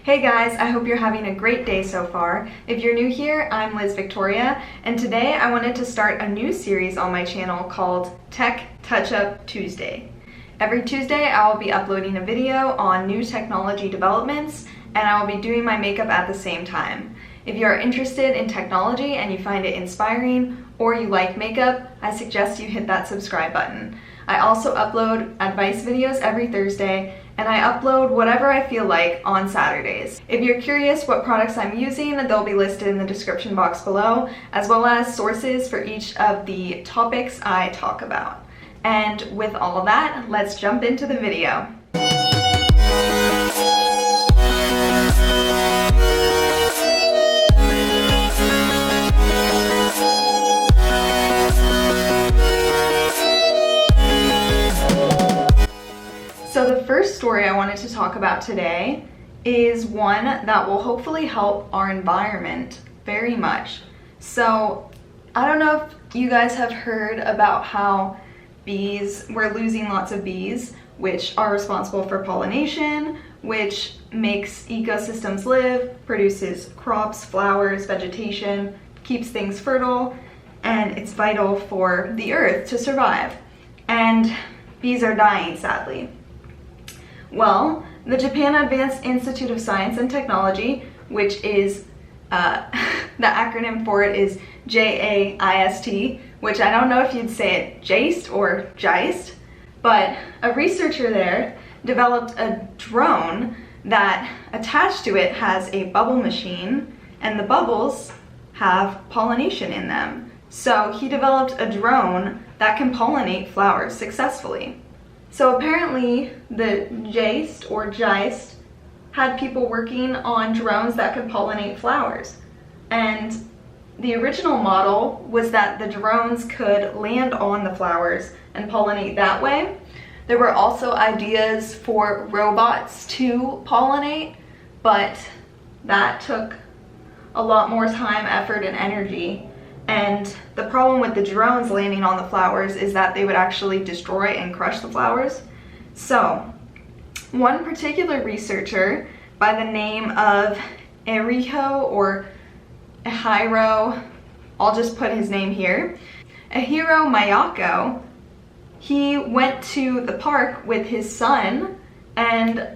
Hey guys, I hope you're having a great day so far. If you're new here, I'm Liz Victoria, and today I wanted to start a new series on my channel called Tech Touch-Up Tuesday. Every Tuesday I will be uploading a video on new technology developments, and I will be doing my makeup at the same time. If you are interested in technology and you find it inspiring, or you like makeup, I suggest you hit that subscribe button. I also upload advice videos every Thursday, and I upload whatever I feel like on Saturdays. If you're curious what products I'm using, they'll be listed in the description box below, as well as sources for each of the topics I talk about. And with all of that, let's jump into the video. So the first story I wanted to talk about today is one that will hopefully help our environment very much. So I don't know if you guys have heard about how we're losing lots of bees, which are responsible for pollination, which makes ecosystems live, produces crops, flowers, vegetation, keeps things fertile, and it's vital for the earth to survive. And bees are dying, sadly. Well, the Japan Advanced Institute of Science and Technology, which is, the acronym for it is JAIST, which I don't know if you'd say it JAIST or JICE, but a researcher there developed a drone that attached to it has a bubble machine, and the bubbles have pollination in them. So he developed a drone that can pollinate flowers successfully. So apparently the JAIST or JICE had people working on drones that could pollinate flowers. And the original model was that the drones could land on the flowers and pollinate that way. There were also ideas for robots to pollinate, but that took a lot more time, effort, and energy. And the problem with the drones landing on the flowers is that they would actually destroy and crush the flowers. So, one particular researcher by the name of Eijiro I'll just put his name here, Eijiro Miyako, he went to the park with his son, and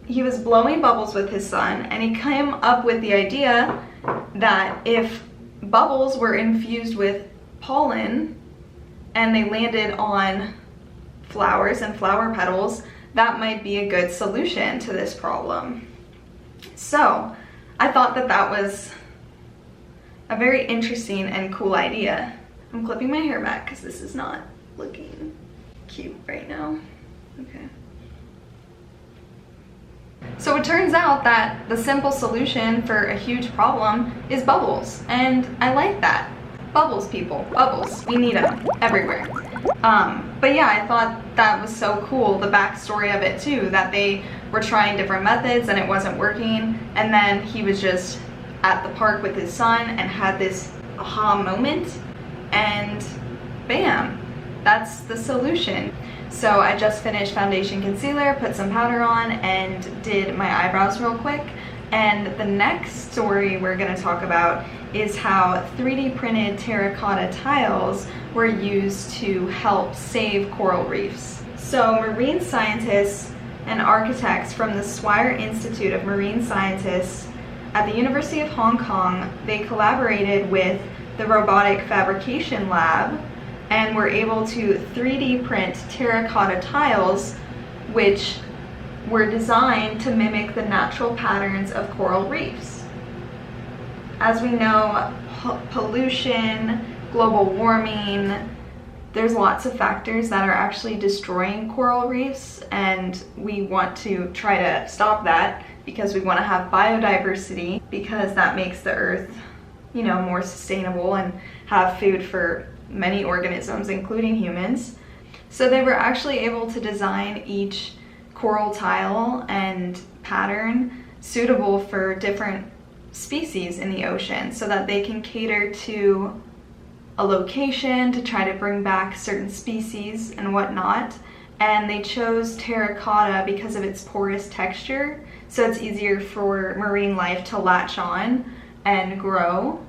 he was blowing bubbles with his son, and he came up with the idea that if bubbles were infused with pollen and they landed on flowers and flower petals, that might be a good solution to this problem. So I thought that that was a very interesting and cool idea. I'm clipping my hair back because this is not looking cute right now. Okay. So it turns out that the simple solution for a huge problem is bubbles, and I like that. Bubbles, people, bubbles. We need them everywhere. But yeah, I thought that was so cool, the backstory of it too, that they were trying different methods and it wasn't working, and then he was just at the park with his son and had this aha moment, and bam, that's the solution. So I just finished foundation concealer, put some powder on, and did my eyebrows real quick. And the next story we're going to talk about is how 3D printed terracotta tiles were used to help save coral reefs. So marine scientists and architects from the Swire Institute of Marine Scientists at the University of Hong Kong, they collaborated with the Robotic Fabrication Lab and were able to 3D print terracotta tiles, which were designed to mimic the natural patterns of coral reefs. As we know, pollution, global warming, there's lots of factors that are actually destroying coral reefs, and we want to try to stop that because we want to have biodiversity, because that makes the earth, you know, more sustainable and have food for many organisms, including humans. So they were actually able to design each coral tile and pattern suitable for different species in the ocean so that they can cater to a location to try to bring back certain species and whatnot. and they chose terracotta because of its porous texture, so it's easier for marine life to latch on and grow,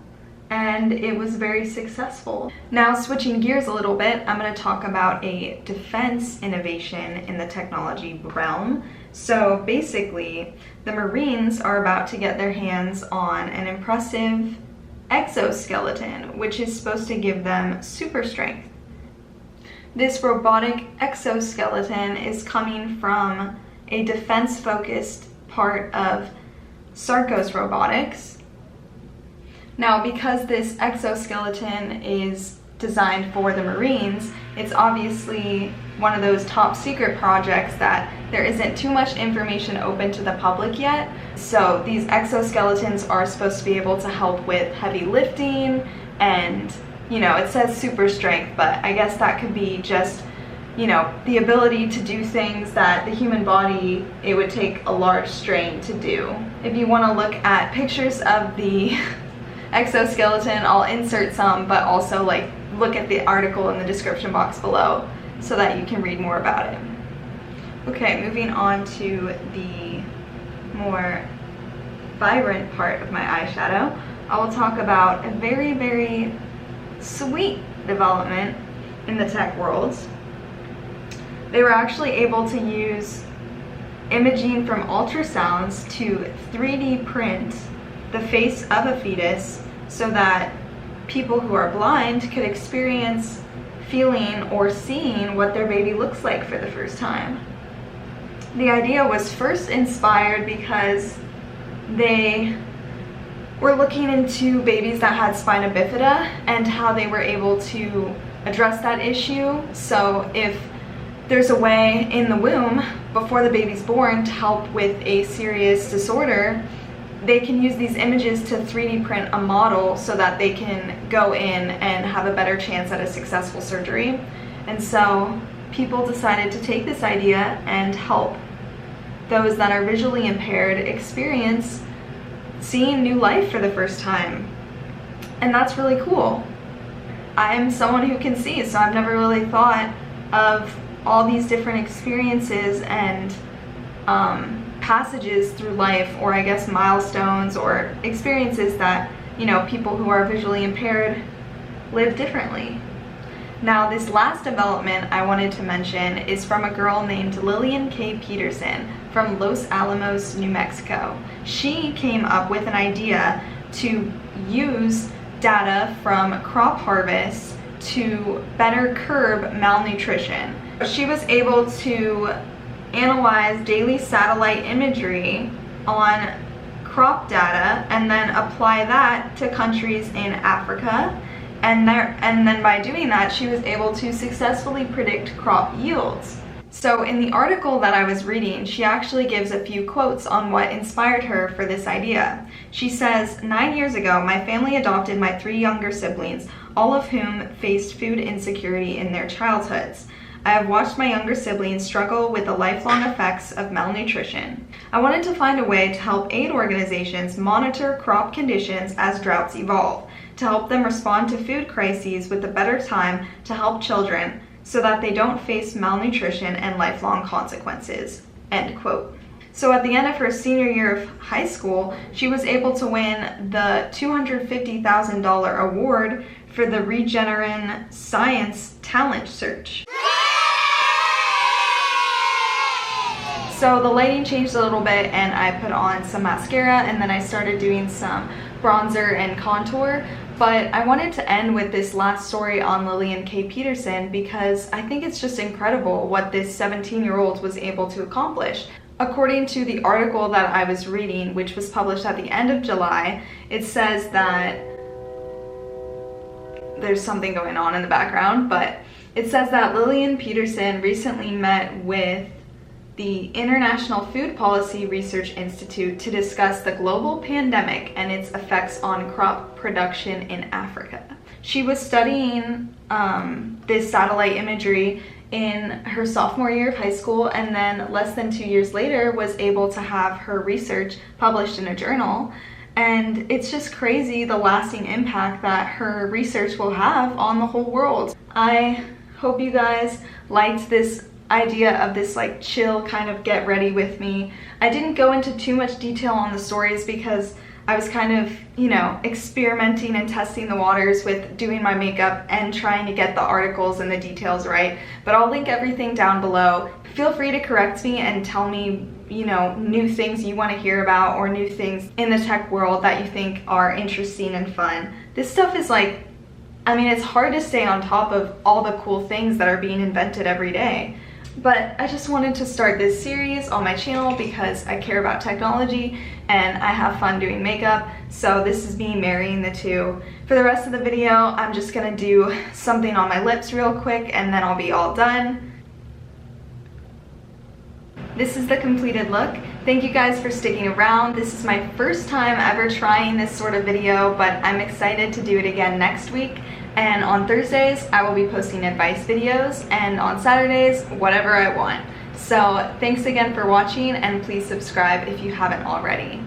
and it was very successful. Now, switching gears a little bit, I'm going to talk about a defense innovation in the technology realm. So basically, the Marines are about to get their hands on an impressive exoskeleton, which is supposed to give them super strength. This robotic exoskeleton is coming from a defense-focused part of Sarcos Robotics. Now, because this exoskeleton is designed for the Marines, it's obviously one of those top secret projects that there isn't too much information open to the public yet. So these exoskeletons are supposed to be able to help with heavy lifting and, you know, it says super strength, but I guess that could be just, you know, the ability to do things that the human body, it would take a large strain to do. If you want to look at pictures of the exoskeleton, I'll insert some, but also like look at the article in the description box below so that you can read more about it. Okay, moving on to the more vibrant part of my eyeshadow, I will talk about a very, very sweet development in the tech world. They were actually able to use imaging from ultrasounds to 3D print the face of a fetus so that people who are blind could experience feeling or seeing what their baby looks like for the first time. The idea was first inspired because they were looking into babies that had spina bifida and how they were able to address that issue. So if there's a way in the womb before the baby's born to help with a serious disorder, they can use these images to 3D print a model so that they can go in and have a better chance at a successful surgery. And so people decided to take this idea and help those that are visually impaired experience seeing new life for the first time. And that's really cool. I'm someone who can see, so I've never really thought of all these different experiences and passages through life, or I guess milestones or experiences that, you know, people who are visually impaired live differently. Now, this last development I wanted to mention is from a girl named Lillian K. Peterson from Los Alamos, New Mexico. She came up with an idea to use data from crop harvests to better curb malnutrition. She was able to analyze daily satellite imagery on crop data and then apply that to countries in Africa. And then by doing that, she was able to successfully predict crop yields. So in the article that I was reading, she actually gives a few quotes on what inspired her for this idea. She says, 9 years ago, my family adopted my 3 younger siblings, all of whom faced food insecurity in their childhoods. I have watched my younger siblings struggle with the lifelong effects of malnutrition. I wanted to find a way to help aid organizations monitor crop conditions as droughts evolve, to help them respond to food crises with a better time to help children so that they don't face malnutrition and lifelong consequences." End quote. So at the end of her senior year of high school, she was able to win the $250,000 award for the Regeneron Science Talent Search. So the lighting changed a little bit and I put on some mascara and then I started doing some bronzer and contour. But I wanted to end with this last story on Lillian K. Peterson because I think it's just incredible what this 17-year-old was able to accomplish. According to the article that I was reading, which was published at the end of July, it says that there's something going on in the background, but it says that Lillian Peterson recently met with the International Food Policy Research Institute to discuss the global pandemic and its effects on crop production in Africa. She was studying this satellite imagery in her sophomore year of high school, and then less than 2 years later was able to have her research published in a journal. And it's just crazy the lasting impact that her research will have on the whole world. I hope you guys liked this idea of this like chill kind of get ready with me. I didn't go into too much detail on the stories because I was kind of, you know, experimenting and testing the waters with doing my makeup and trying to get the articles and the details right. But I'll link everything down below. Feel free to correct me and tell me, you know, new things you want to hear about or new things in the tech world that you think are interesting and fun. This stuff is like, I mean, it's hard to stay on top of all the cool things that are being invented every day. But I just wanted to start this series on my channel because I care about technology and I have fun doing makeup, so this is me marrying the two. For the rest of the video, I'm just gonna do something on my lips real quick and then I'll be all done. This is the completed look. Thank you guys for sticking around. This is my first time ever trying this sort of video, but I'm excited to do it again next week. And on Thursdays, I will be posting advice videos, and on Saturdays, whatever I want. So thanks again for watching, and please subscribe if you haven't already.